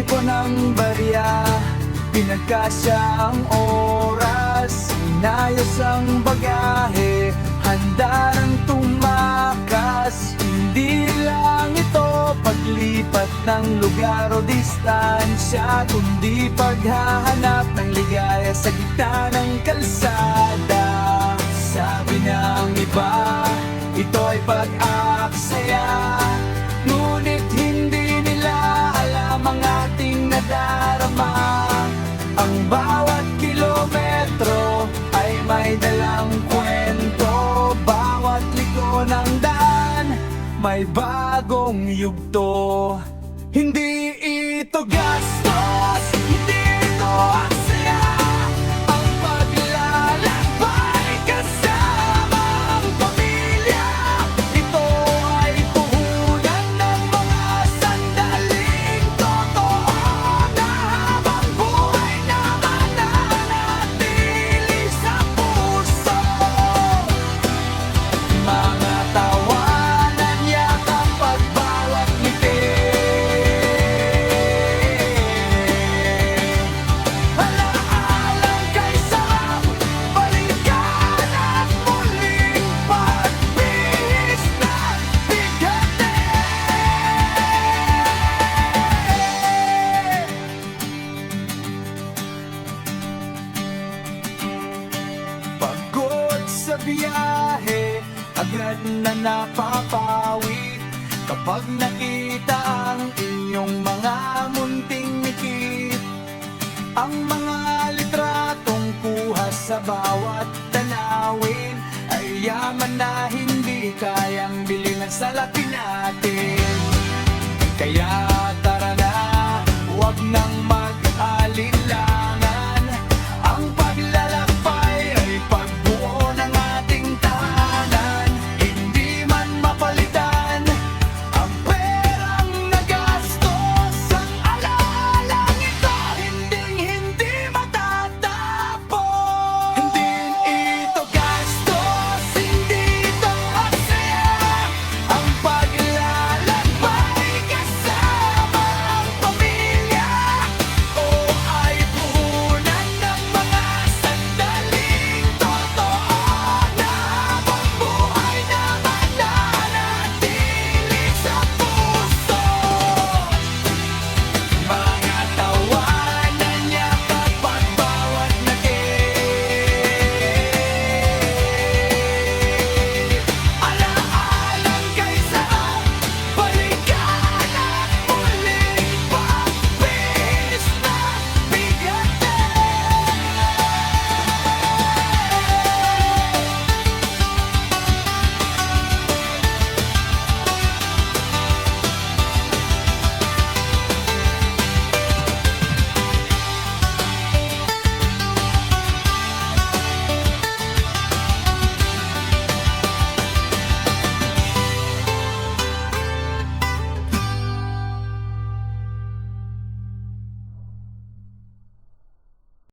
Nag-ipon ng barya, pinagkasya ang oras, inayos ang bagahe, handa nang tumakas. Hindi lang ito paglipat ng lugar o distansya, kundi paghahanap ng ligaya sa gitna ng kalsada. Sabi ng iba, ito ay pag-aksaya, ngunit hindi nila alam ang ating nadarama. Ang bawat kilometro ay may dalang kwento, bawat liko ng daan may bagong yugto. Hindi ito gastos, hindi ito aksaya, ang paglalakbay kasama ang pamilya. Ito ay puhunan ng mga sandaling totoo, na habang buhay na mananatili sa puso. Mga tawanan, yakap at bawat ngiti, alaalang kay sarap balikan at muling pagbihis ng bigati. Pagod sa biyahe, agad na napapawid kapag nakita ang inyong mga munting nikit. Ang mga litratong kuha sa bawat tanawin ay yaman na hindi kayang bilhin sa laki natin. Kaya